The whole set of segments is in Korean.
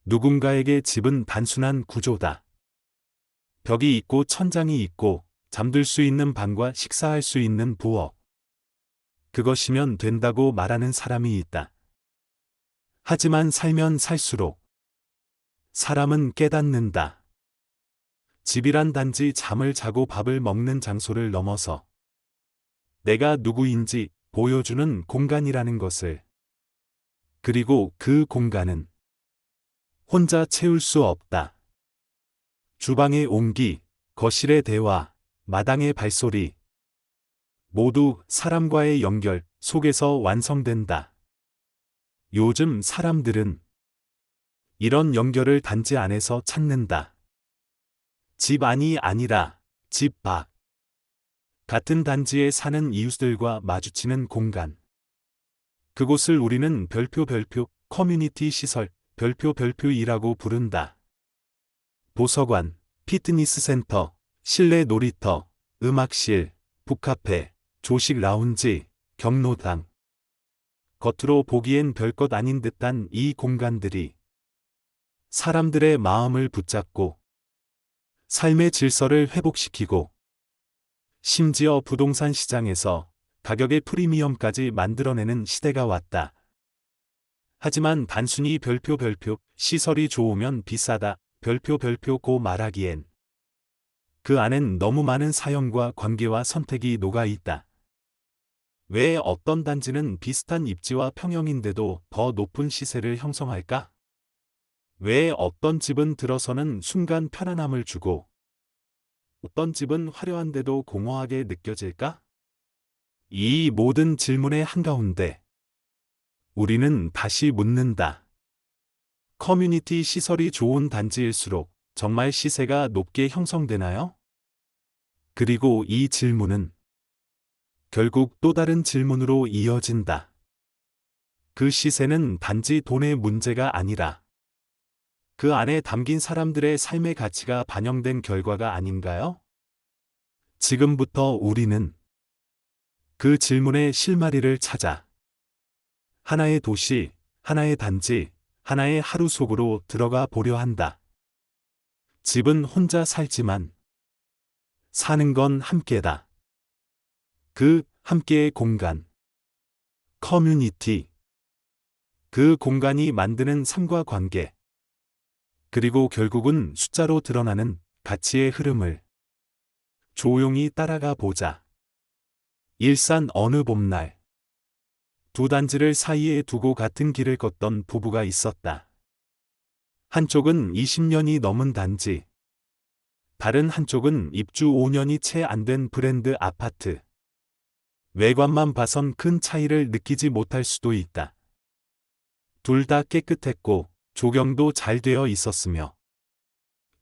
누군가에게 집은 단순한 구조다. 벽이 있고 천장이 있고 잠들 수 있는 방과 식사할 수 있는 부엌. 그것이면 된다고 말하는 사람이 있다. 하지만 살면 살수록 사람은 깨닫는다. 집이란 단지 잠을 자고 밥을 먹는 장소를 넘어서 내가 누구인지 보여주는 공간이라는 것을. 그리고 그 공간은 혼자 채울 수 없다. 주방의 온기, 거실의 대화, 마당의 발소리. 모두 사람과의 연결 속에서 완성된다. 요즘 사람들은 이런 연결을 단지 안에서 찾는다. 집 안이 아니라 집 밖. 같은 단지에 사는 이웃들과 마주치는 공간. 그곳을 우리는 별표 커뮤니티 시설 별표이라고 부른다. 도서관, 피트니스 센터, 실내 놀이터, 음악실, 북카페, 조식 라운지, 경로당. 겉으로 보기엔 별것 아닌 듯한 이 공간들이 사람들의 마음을 붙잡고 삶의 질서를 회복시키고 심지어 부동산 시장에서 가격의 프리미엄까지 만들어내는 시대가 왔다. 하지만 단순히 별표 시설이 좋으면 비싸다 별표 말하기엔 그 안엔 너무 많은 사연과 관계와 선택이 녹아 있다. 왜 어떤 단지는 비슷한 입지와 평형인데도 더 높은 시세를 형성할까? 왜 어떤 집은 들어서는 순간 편안함을 주고 어떤 집은 화려한데도 공허하게 느껴질까? 이 모든 질문의 한가운데 우리는 다시 묻는다. 커뮤니티 시설이 좋은 단지일수록 정말 시세가 높게 형성되나요? 그리고 이 질문은 결국 또 다른 질문으로 이어진다. 그 시세는 단지 돈의 문제가 아니라 그 안에 담긴 사람들의 삶의 가치가 반영된 결과가 아닌가요? 지금부터 우리는 그 질문의 실마리를 찾아 하나의 도시, 하나의 단지, 하나의 하루 속으로 들어가 보려 한다. 집은 혼자 살지만 사는 건 함께다. 그 함께의 공간, 커뮤니티, 그 공간이 만드는 삶과 관계, 그리고 결국은 숫자로 드러나는 가치의 흐름을 조용히 따라가 보자. 일산 어느 봄날, 두 단지를 사이에 두고 같은 길을 걷던 부부가 있었다. 한쪽은 20년이 넘은 단지, 다른 한쪽은 입주 5년이 채 안 된 브랜드 아파트. 외관만 봐선 큰 차이를 느끼지 못할 수도 있다. 둘 다 깨끗했고 조경도 잘 되어 있었으며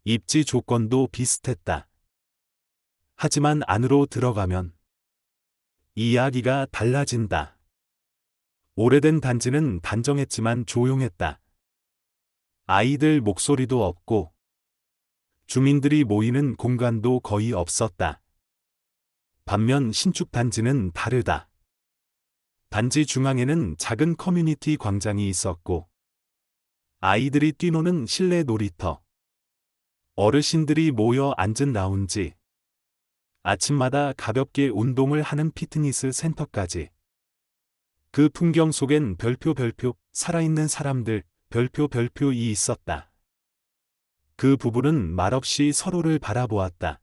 입지 조건도 비슷했다. 하지만 안으로 들어가면 이야기가 달라진다. 오래된 단지는 단정했지만 조용했다. 아이들 목소리도 없고 주민들이 모이는 공간도 거의 없었다. 반면 신축 단지는 다르다. 단지 중앙에는 작은 커뮤니티 광장이 있었고 아이들이 뛰노는 실내 놀이터, 어르신들이 모여 앉은 라운지, 아침마다 가볍게 운동을 하는 피트니스 센터까지. 그 풍경 속엔 별표 살아있는 사람들 별표이 있었다. 그 부부는 말없이 서로를 바라보았다.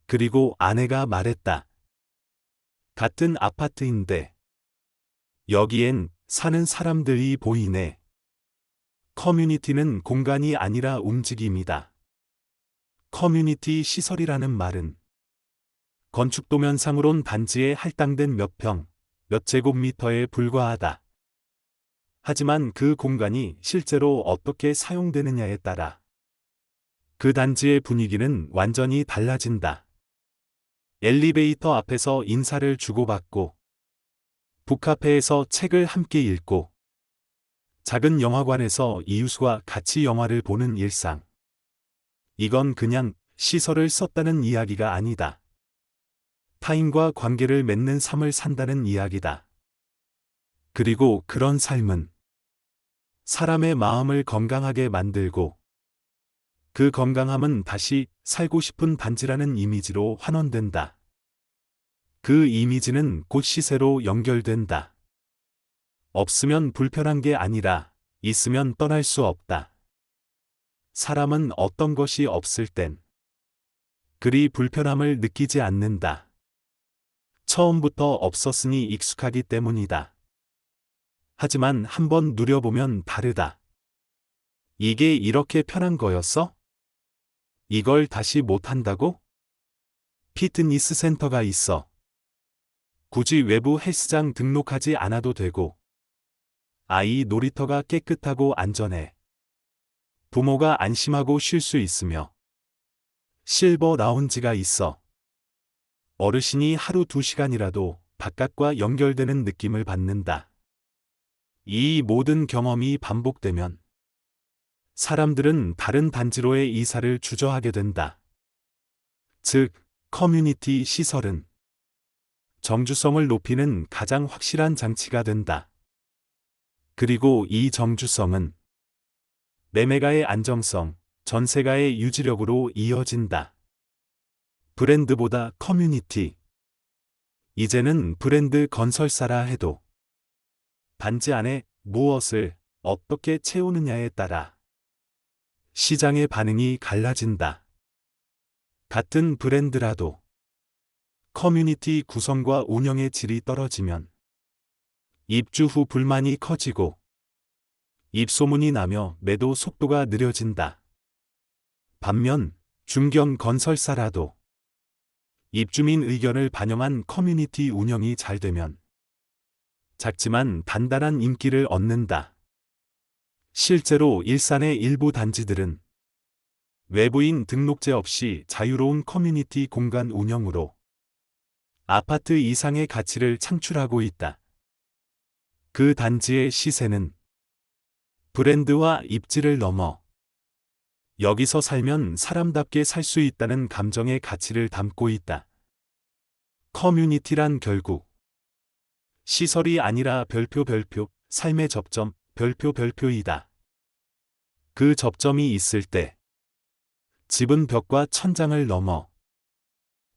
그리고 아내가 말했다. 같은 아파트인데 여기엔 사는 사람들이 보이네. 커뮤니티는 공간이 아니라 움직임이다. 커뮤니티 시설이라는 말은 건축도면상으론 단지에 할당된 몇 평, 몇 제곱미터에 불과하다. 하지만 그 공간이 실제로 어떻게 사용되느냐에 따라 그 단지의 분위기는 완전히 달라진다. 엘리베이터 앞에서 인사를 주고받고, 북카페에서 책을 함께 읽고, 작은 영화관에서 이웃과 같이 영화를 보는 일상. 이건 그냥 시설을 썼다는 이야기가 아니다. 타인과 관계를 맺는 삶을 산다는 이야기다. 그리고 그런 삶은 사람의 마음을 건강하게 만들고 그 건강함은 다시 살고 싶은 단지라는 이미지로 환원된다. 그 이미지는 곧 시세로 연결된다. 없으면 불편한 게 아니라 있으면 떠날 수 없다. 사람은 어떤 것이 없을 땐 그리 불편함을 느끼지 않는다. 처음부터 없었으니 익숙하기 때문이다. 하지만 한번 누려보면 다르다. 이게 이렇게 편한 거였어? 이걸 다시 못한다고? 피트니스 센터가 있어. 굳이 외부 헬스장 등록하지 않아도 되고, 아이 놀이터가 깨끗하고 안전해. 부모가 안심하고 쉴 수 있으며, 실버 라운지가 있어. 어르신이 하루 2시간이라도 바깥과 연결되는 느낌을 받는다. 이 모든 경험이 반복되면 사람들은 다른 단지로의 이사를 주저하게 된다. 즉, 커뮤니티 시설은 정주성을 높이는 가장 확실한 장치가 된다. 그리고 이 정주성은 매매가의 안정성, 전세가의 유지력으로 이어진다. 브랜드보다 커뮤니티. 이제는 브랜드 건설사라 해도 단지 안에 무엇을 어떻게 채우느냐에 따라 시장의 반응이 갈라진다. 같은 브랜드라도 커뮤니티 구성과 운영의 질이 떨어지면 입주 후 불만이 커지고 입소문이 나며 매도 속도가 느려진다. 반면 중견 건설사라도 입주민 의견을 반영한 커뮤니티 운영이 잘 되면 작지만 단단한 인기를 얻는다. 실제로 일산의 일부 단지들은 외부인 등록제 없이 자유로운 커뮤니티 공간 운영으로 아파트 이상의 가치를 창출하고 있다. 그 단지의 시세는 브랜드와 입지를 넘어 여기서 살면 사람답게 살 수 있다는 감정의 가치를 담고 있다. 커뮤니티란 결국 시설이 아니라 별표 삶의 접점 별표이다. 그 접점이 있을 때 집은 벽과 천장을 넘어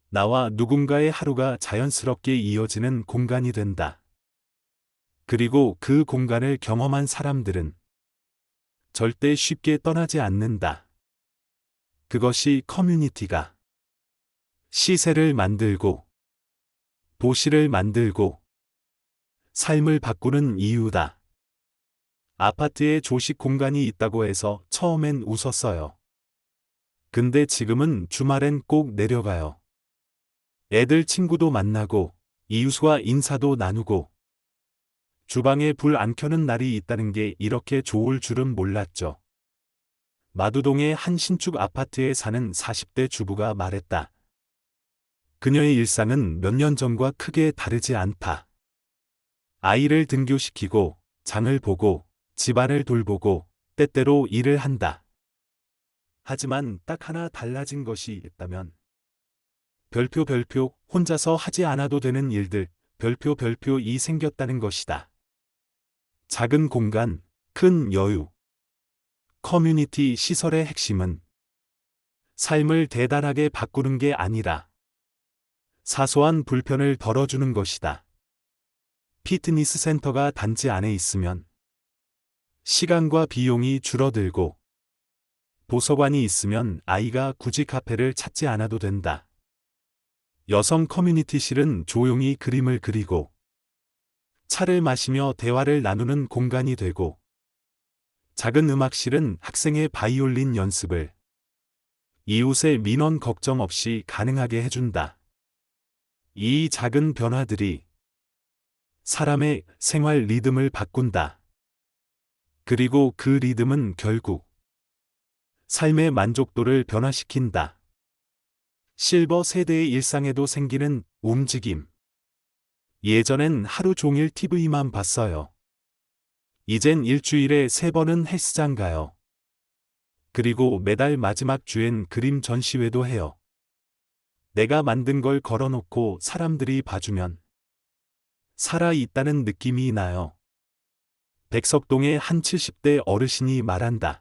나와 누군가의 하루가 자연스럽게 이어지는 공간이 된다. 그리고 그 공간을 경험한 사람들은 절대 쉽게 떠나지 않는다. 그것이 커뮤니티가 시세를 만들고 도시를 만들고 삶을 바꾸는 이유다. 아파트에 조식 공간이 있다고 해서 처음엔 웃었어요. 근데 지금은 주말엔 꼭 내려가요. 애들 친구도 만나고 이웃과 인사도 나누고 주방에 불 안 켜는 날이 있다는 게 이렇게 좋을 줄은 몰랐죠. 마두동의 한 신축 아파트에 사는 40대 주부가 말했다. 그녀의 일상은 몇 년 전과 크게 다르지 않다. 아이를 등교시키고 장을 보고 집안을 돌보고 때때로 일을 한다. 하지만 딱 하나 달라진 것이 있다면 별표 혼자서 하지 않아도 되는 일들 별표이 생겼다는 것이다. 작은 공간, 큰 여유. 커뮤니티 시설의 핵심은 삶을 대단하게 바꾸는 게 아니라 사소한 불편을 덜어주는 것이다. 피트니스 센터가 단지 안에 있으면 시간과 비용이 줄어들고 도서관이 있으면 아이가 굳이 카페를 찾지 않아도 된다. 여성 커뮤니티실은 조용히 그림을 그리고 차를 마시며 대화를 나누는 공간이 되고 작은 음악실은 학생의 바이올린 연습을 이웃의 민원 걱정 없이 가능하게 해준다. 이 작은 변화들이 사람의 생활 리듬을 바꾼다. 그리고 그 리듬은 결국 삶의 만족도를 변화시킨다. 실버 세대의 일상에도 생기는 움직임. 예전엔 하루 종일 TV만 봤어요. 이젠 일주일에 3번은 헬스장 가요. 그리고 매달 마지막 주엔 그림 전시회도 해요. 내가 만든 걸 걸어놓고 사람들이 봐주면 살아있다는 느낌이 나요. 백석동의 한 70대 어르신이 말한다.